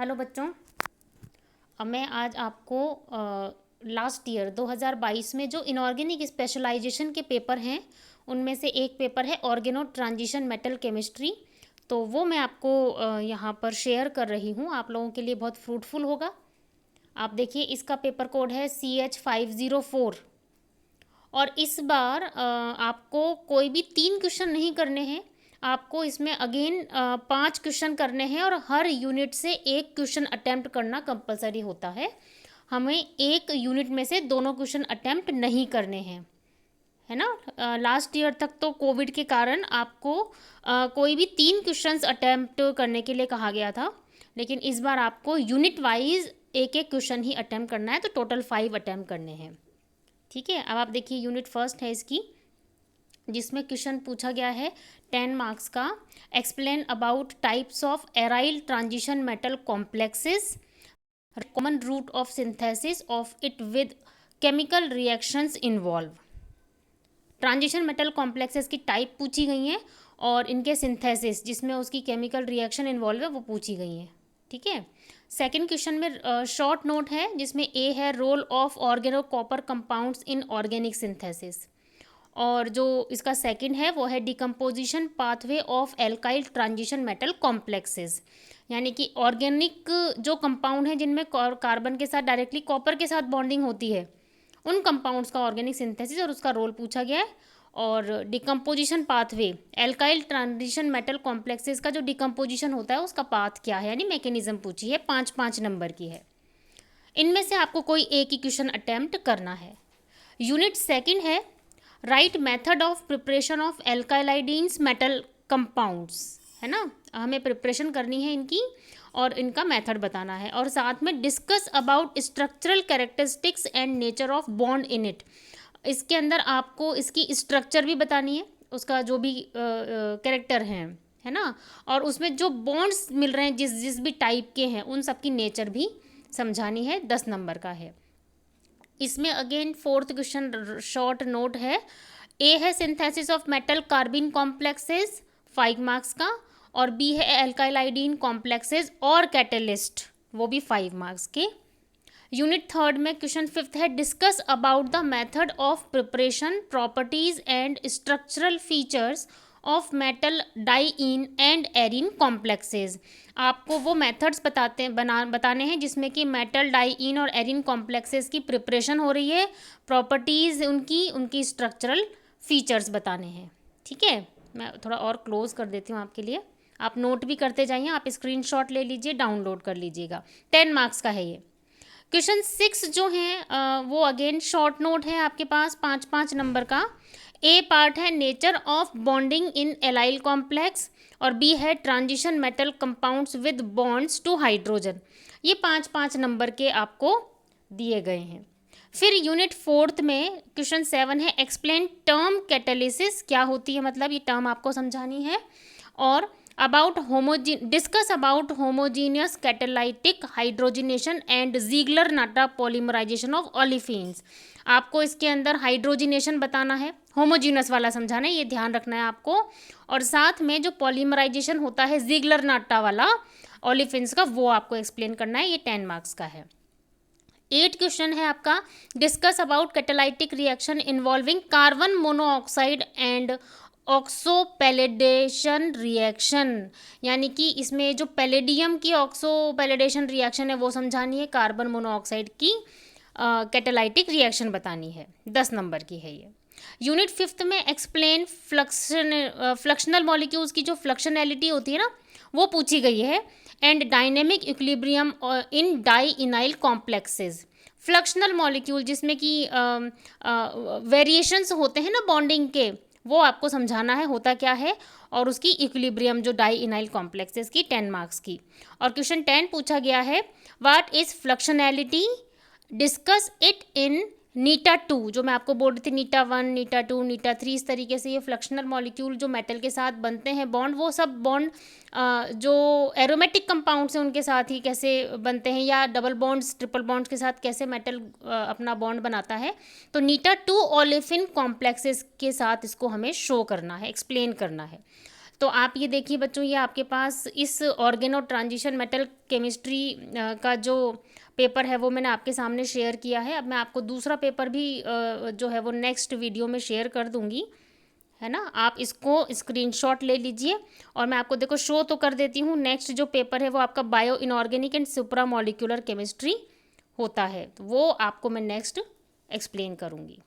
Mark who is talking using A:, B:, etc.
A: Hello बच्चों। अब मैं आज आपको लास्ट ईयर 2022 में जो इनऑर्गेनिक स्पेशलाइजेशन के पेपर हैं उनमें से एक पेपर है ऑर्गेनो ट्रांजिशन मेटल केमिस्ट्री। तो वो मैं आपको यहाँ पर शेयर कर रही हूँ, आप लोगों के लिए बहुत फ्रूटफुल होगा। आप देखिए, इसका पेपर कोड है CH504। और इस बार आपको कोई भी 3 क्वेश्चन नहीं करने हैं, आपको इसमें अगेन 5 क्वेश्चन करने हैं और हर यूनिट से एक क्वेश्चन अटैम्प्ट करना कंपलसरी होता है। हमें एक यूनिट में से दोनों क्वेश्चन अटैम्प्ट नहीं करने हैं, है ना। लास्ट ईयर तक तो कोविड के कारण आपको कोई भी 3 क्वेश्चंस अटैम्प्ट करने के लिए कहा गया था, लेकिन इस बार आपको यूनिट वाइज एक एक क्वेश्चन ही अटैम्प्ट करना है, तो टोटल 5 अटैम्प्ट करने हैं। ठीक है, अब आप देखिए यूनिट फर्स्ट है इसकी, जिसमें क्वेश्चन पूछा गया है 10 मार्क्स का। Explain about types of aryl transition metal complexes, common route of synthesis of it with chemical reactions involve. Transition metal complexes की टाइप पूछी गई हैं और इनके सिंथेसिस जिसमें उसकी केमिकल रिएक्शन इन्वॉल्व है वो पूछी गई हैं। ठीक है, सेकेंड क्वेश्चन में शॉर्ट नोट है जिसमें ए है role of organocopper compounds in organic synthesis, और जो इसका सेकंड है वो है decomposition pathway of alkyl transition metal complexes, यानी कि ऑर्गेनिक जो कंपाउंड है जिनमें कार्बन के साथ डायरेक्टली कॉपर के साथ बॉन्डिंग होती है, उन कंपाउंड्स का ऑर्गेनिक सिंथेसिस और उसका रोल पूछा गया है। और decomposition pathway alkyl transition metal complexes का जो डिकम्पोजिशन होता है उसका पाथ क्या है, यानी मैकेनिज्म पूछी है, 5-5 नंबर की है। इनमें से आपको कोई एक ही क्वेश्चन अटेम्प्ट करना है। यूनिट सेकंड है write method of preparation of alkylidenes metal compounds, है ना। हमें प्रिपरेशन करनी है इनकी और इनका मेथड बताना है, और साथ में discuss about structural characteristics and nature of bond in it. इसके अंदर आपको इसकी स्ट्रक्चर भी बतानी है, उसका जो भी कैरेक्टर है ना, और उसमें जो बॉन्ड्स मिल रहे हैं जिस जिस भी टाइप के हैं उन सब की नेचर भी समझानी है। 10 नंबर का है। इसमें again fourth question short note है, ए है synthesis of metal कार्बिन complexes 5 marks का, और बी है एल्काइलाइडीन कॉम्प्लेक्सेस और कैटेलिस्ट, वो भी 5 मार्क्स के। यूनिट थर्ड में क्वेश्चन फिफ्थ है discuss about the method of preparation properties and structural features of metal diene and arene complexes. आपको वो मेथड्स बताने हैं जिसमें कि मेटल डाइईन और एरीन कॉम्प्लेक्सेस की प्रिपरेशन हो रही है, प्रॉपर्टीज़ उनकी स्ट्रक्चरल फीचर्स बताने हैं। ठीक है, मैं थोड़ा और क्लोज कर देती हूँ आपके लिए, आप नोट भी करते जाइए, आप स्क्रीनशॉट ले लीजिए, डाउनलोड कर लीजिएगा। 10 मार्क्स का है ये। क्वेश्चन 6 जो है वो अगेन शॉर्ट नोट है आपके पास, 5-5 नंबर का। ए पार्ट है nature of bonding in allyl complex, और बी है transition metal compounds with bonds to hydrogen. ये 5-5 नंबर के आपको दिए गए हैं। फिर यूनिट फोर्थ में क्वेश्चन 7 है एक्सप्लेन टर्म कैटालिसिस, क्या होती है, मतलब ये टर्म आपको समझानी है। और discuss about homogeneous catalytic hydrogenation and Ziegler Natta polymerisation of olefins. आपको इसके अंदर हाइड्रोजिनेशन बताना है, होमोजीनस वाला समझाना है, ये ध्यान रखना है आपको। और साथ में जो पॉलीमराइजेशन होता है ज़ीगलर-नाटा वाला ओलिफिन्स का, वो आपको एक्सप्लेन करना है। ये 10 मार्क्स का है। 8 क्वेश्चन है आपका discuss about catalytic reaction involving carbon monoxide and oxopalladation reaction, यानी कि इसमें जो पैलेडियम की ऑक्सोपैलेडेशन रिएक्शन है वो समझानी है, कार्बन मोनोऑक्साइड की कैटालाइटिक रिएक्शन बतानी है। 10 नंबर की है ये। यूनिट फिफ्थ में एक्सप्लेन फ्लक्शनल मॉलिक्यूल्स की जो फ्लक्शनैलिटी होती है ना वो पूछी गई है, and dynamic equilibrium in dienyl complexes. Fluxional molecule जिसमें कि वेरिएशंस होते हैं ना बॉन्डिंग के, वो आपको समझाना है होता क्या है, और उसकी इक्विलिब्रियम जो डाइइनाइल कॉम्प्लेक्सेस की 10 मार्क्स की। और क्वेश्चन 10 पूछा गया है what is fluxionality, discuss it in eta 2, जो मैं आपको बोल रही थी नीटा 1, नीटा 2, नीटा 3, इस तरीके से ये फ्लक्शनल मॉलिक्यूल जो मेटल के साथ बनते हैं बॉन्ड, वो सब बॉन्ड जो एरोमेटिक कंपाउंड्स हैं उनके साथ ही कैसे बनते हैं, या डबल बॉन्ड्स ट्रिपल बॉन्ड्स के साथ कैसे मेटल अपना बॉन्ड बनाता है। तो नीटा 2 ओलेफिन कॉम्प्लेक्सेस के साथ इसको हमें शो करना है, एक्सप्लेन करना है। तो आप ये देखिए बच्चों, ये आपके पास इस ऑर्गेनो ट्रांजिशन मेटल केमिस्ट्री का जो पेपर है वो मैंने आपके सामने शेयर किया है। अब मैं आपको दूसरा पेपर भी जो है वो नेक्स्ट वीडियो में शेयर कर दूंगी, है ना। आप इसको स्क्रीनशॉट ले लीजिए और मैं आपको देखो शो तो कर देती हूँ। नेक्स्ट जो पेपर है वो आपका bio inorganic and supra molecular chemistry होता है, तो वो आपको मैं नेक्स्ट एक्सप्लेन करूँगी।